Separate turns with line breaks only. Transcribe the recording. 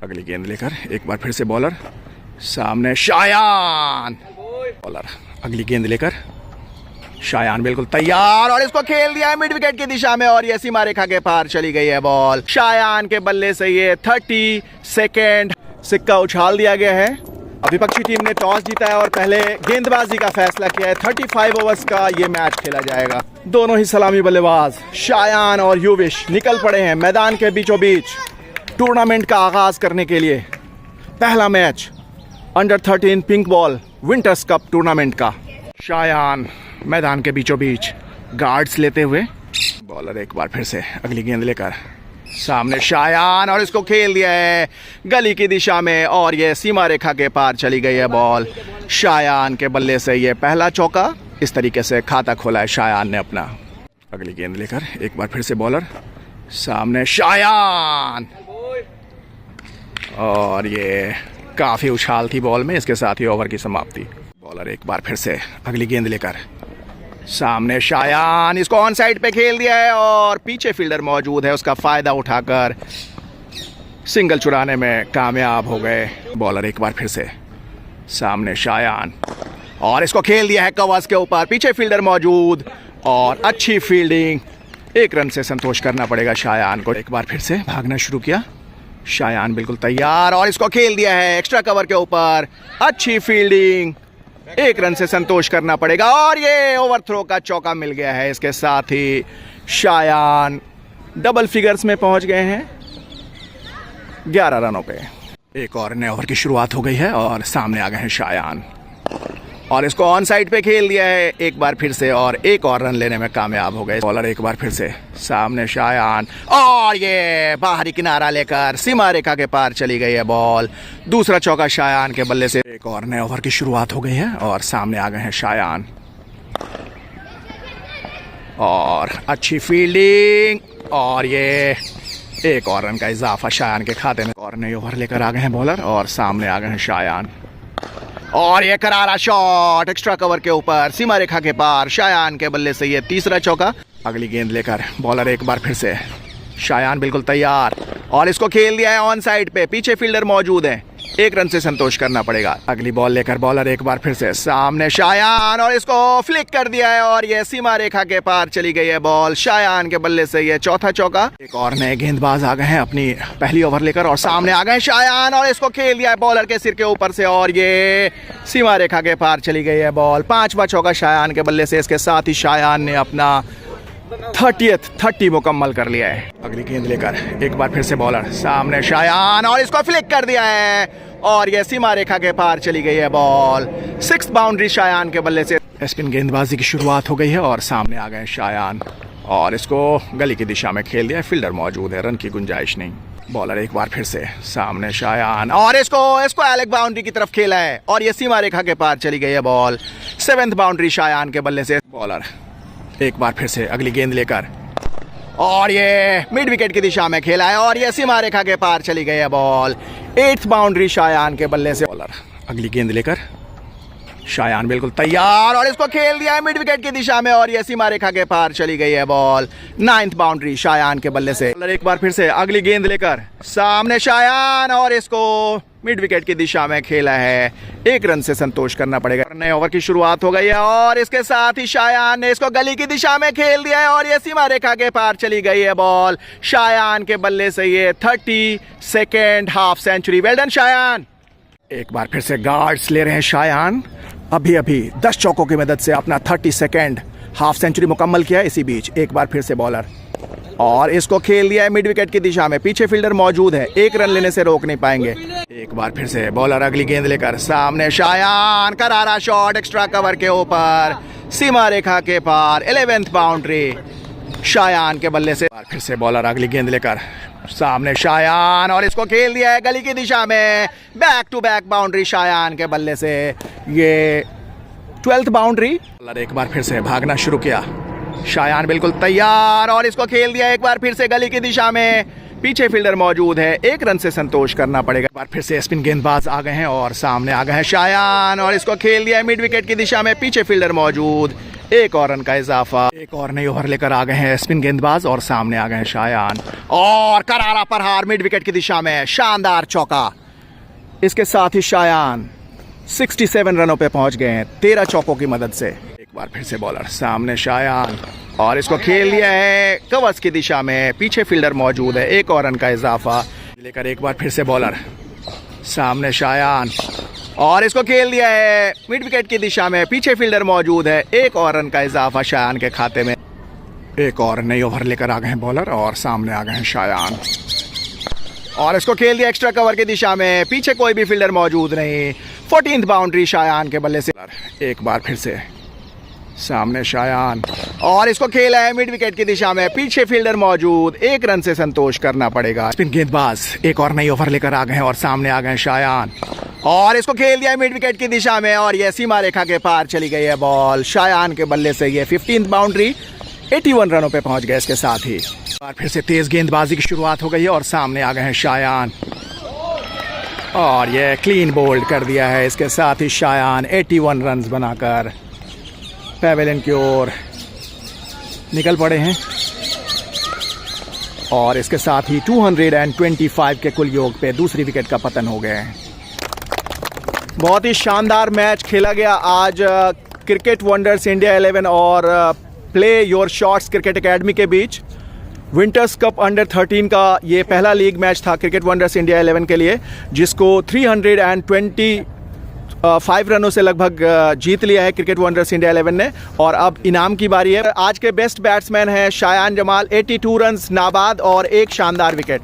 अगली गेंद लेकर एक बार फिर से बॉलर, सामने शायान। बॉलर अगली गेंद लेकर, शायान बिल्कुल तैयार और इसको खेल दिया है मिड विकेट की दिशा में और ये सीमा रेखा के पार चली गई है बॉल। शायान के बल्ले से ये 30 सेकेंड सिक्का उछाल दिया गया है। विपक्षी टीम ने टॉस जीता है और पहले गेंदबाजी का फैसला किया है। 35 ओवर्स का ये मैच खेला जाएगा। दोनों ही सलामी बल्लेबाज शायान और युविश निकल पड़े हैं मैदान के बीचों बीच टूर्नामेंट का आगाज करने के लिए। पहला match under 13 pink ball winters cup tournament का। शायान मैदान के बीचों बीच गार्ड्स लेते हुए, बॉलर एक बार फिर से अगली गेंद लेकर, सामने शायान और इसको खेल दिया है गली की दिशा में और ये सीमा रेखा के पार चली गई है बॉल। शायान के बल्ले से ये पहला चौका। इस तरीके से खाता खोला है शायान ने अपना। अगली गेंद लेकर एक बार फिर से बॉलर, सामने शायान और ये काफी उछाल थी बॉल में। इसके साथ ही ओवर की समाप्ति। बॉलर एक बार फिर से अगली गेंद लेकर, सामने शायान, इसको ऑन साइड पे खेल दिया है और पीछे फील्डर मौजूद है। उसका फायदा उठाकर सिंगल चुराने में कामयाब हो गए। बॉलर एक बार फिर से, सामने शायान और इसको खेल दिया है कवर्स के ऊपर। पीछे फील्डर मौजूद और अच्छी फील्डिंग। 1 रन से संतोष करना पड़ेगा शायान को। एक बार फिर से भागना शुरू किया शायान, बिल्कुल तैयार और इसको खेल दिया है एक्स्ट्रा कवर के ऊपर। अच्छी फील्डिंग। 1 रन से संतोष करना पड़ेगा और ये ओवर थ्रो का चौका मिल गया है। इसके साथ ही शायान डबल फिगर्स में पहुंच गए हैं 11 रनों पे। एक और नए ओवर की शुरुआत हो गई है और सामने आ गए हैं शायान और इसको ऑन साइड पे खेल दिया है एक बार फिर से और 1 और रन लेने में कामयाब हो गए। बॉलर एक बार फिर से, सामने शायान और ये बाहरी किनारा लेकर सीमा रेखा के पार चली गई है बॉल। दूसरा चौका शायान के बल्ले से। एक और नए ओवर की शुरुआत हो गई है और सामने आ गए हैं शायान और अच्छी फील्डिंग और ये 1 और रन का इजाफा शायान के खाते में। और नए ओवर लेकर आ गए हैं बॉलर और सामने आ गए हैं शायान और ये करारा शॉट एक्स्ट्रा कवर के ऊपर सीमा रेखा के पार। शायान के बल्ले से ये तीसरा चौका। अगली गेंद लेकर बॉलर एक बार फिर से, शायान बिल्कुल तैयार और इसको खेल दिया है ऑन साइड पे। पीछे फील्डर मौजूद है। 1 रन से संतोष करना पड़ेगा। अगली बॉल लेकर बॉलर एक बार फिर से, सामने शायान और इसको फ्लिक कर दिया है और ये सीमा रेखा के पार चली गई है बॉल। शायान के बल्ले से ये चौथा चौका। एक और नए गेंदबाज आ गए हैं अपनी पहली ओवर लेकर और सामने आ गए शायान और इसको खेल दिया है बॉलर के सिर के ऊपर से और ये सीमा रेखा के पार चली गई है बॉल। 5वां चौका शायान के बल्ले से। इसके साथ ही शायान ने अपना 30 मुकम्मल कर लिया है। अगली गेंद लेकर एक बार फिर से बॉलर, सामने शायान और इसको फ्लिक कर दिया है और ये सीमा रेखा के पार चली गई है बॉल। 6th बाउंड्री शायान के बल्ले से। स्पिन गेंदबाजी की शुरुआत हो गई है और सामने आ गए शायान और इसको गली की दिशा में खेल दिया। फील्डर मौजूद है, रन की गुंजाइश नहीं। बॉलर एक बार फिर से, सामने शायान और इसको एलेग बाउंड्री की तरफ खेला है और ये सीमा रेखा के पार चली गई है बॉल। 7th बाउंड्री शायान के बल्ले से। बॉलर एक बार फिर से अगली गेंद लेकर और ये मिड विकेट की दिशा में खेला है और ये सीमा रेखा के पार चली गई है बॉल। 8th बाउंड्री शायान के बल्ले से। बॉलर अगली गेंद लेकर, शायान बिल्कुल तैयार और इसको खेल दिया है मिड विकेट की दिशा में और ये सीमा रेखा के पार चली गई है बॉल। 9th बाउंड्री शायान के बल्ले से। बॉलर एक बार फिर से अगली गेंद लेकर, सामने शायान और इसको मिड विकेट की दिशा में खेला है। 1 रन से संतोष करना पड़ेगा। नए ओवर की शुरुआत हो गई है और इसके साथ ही शायान ने इसको गली की दिशा में खेल दिया है और ये सीमा रेखा के पार चली गई है बॉल। शायान के बल्ले से ये 30 second half century. Well done Shayan. एक बार फिर से गार्ड्स ले रहे हैं शायान। अभी 10 चौकों की मदद से अपना 30 सेकेंड हाफ सेंचुरी मुकम्मल किया। इसी बीच एक बार फिर से बॉलर और इसको खेल दिया है मिड विकेट की दिशा में। पीछे फील्डर मौजूद है, 1 रन लेने से रोक नहीं पाएंगे। एक बार फिर से बॉलर अगली गेंद लेकर, सामने शायान, करारा शॉट एक्स्ट्रा कवर के ऊपर सीमा रेखा के पार। 11th बाउंड्री शायान के बल्ले से। फिर से बॉलर अगली गेंद लेकर, सामने शायान और इसको खेल दिया है गली की दिशा में। Back to back boundary Shayan के बल्ले से। ये 12th बाउंड्री। बॉलर एक बार फिर से भागना शुरू किया। शायान बिल्कुल तैयार और इसको खेल दिया एक बार फिर से गली की दिशा में। पीछे फील्डर मौजूद है, 1 रन से संतोष करना पड़ेगा। एक बार फिर से स्पिन गेंदबाज आ गए हैं और सामने आ गए हैं शायान और इसको खेल दिया है मिड विकेट की दिशा में। पीछे फील्डर मौजूद, एक और रन का इजाफा। एक और नई ओवर लेकर आ गए हैं स्पिन गेंदबाज और सामने आ गए हैं शायान और करारा प्रहार मिड विकेट की दिशा में, शानदार चौका। इसके साथ ही शायान 67 रनों पे पहुंच गए हैं 13 चौकों की मदद से। एक बार फिर से बॉलर, सामने शायान और इसको खेल लिया है कवर्स की दिशा में, पीछे फील्डर मौजूद है। एक और रन का इजाफा लेकर एक बार फिर से बॉलर, सामने शायान और इसको खेल दिया है मिड विकेट की दिशा में, पीछे फील्डर मौजूद है। एक और रन का इजाफा शायान के खाते में। एक और नई ओवर लेकर आ गए हैं बॉलर और सामने आ गए हैं शायान और इसको खेल दिया एक्स्ट्रा कवर की दिशा में, पीछे कोई भी फील्डर मौजूद नहीं। 14th बाउंड्री शायान के बल्ले से। एक बार फिर से सामने शायान और इसको खेला है मिड विकेट की दिशा में, पीछे फील्डर मौजूद। एक रन से संतोष करना पड़ेगा। स्पिन गेंदबाज एक और नई ओवर लेकर आ गए हैं और सामने आ गए हैं शायान और इसको खेल दिया है मिड विकेट की दिशा में और यह सीमा रेखा के पार चली गई है बॉल। शायान के बल्ले से ये 15th बाउंड्री, 81 रनों पे पहुंच गए। इसके साथ ही और फिर से तेज गेंदबाजी की शुरुआत हो गई है और सामने आ गए हैं शायान और ये क्लीन बोल्ड कर दिया है। इसके साथ ही शायान 81 रन बनाकर पैवेलियन की ओर निकल पड़े हैं और इसके साथ ही 225 के कुल योग पे दूसरी विकेट का पतन हो गया है। बहुत ही शानदार मैच खेला गया आज क्रिकेट वंडर्स इंडिया 11 और play your shots cricket academy के बीच। विंटर्स कप अंडर 13 का ये पहला लीग मैच था क्रिकेट वंडर्स इंडिया 11 के लिए, जिसको 325 रनों से लगभग जीत लिया है क्रिकेट वंडर्स इंडिया 11 ने। और अब इनाम की बारी है। आज के बेस्ट बैट्समैन हैं शायान जमाल, 82 रन्स नाबाद और एक शानदार विकेट।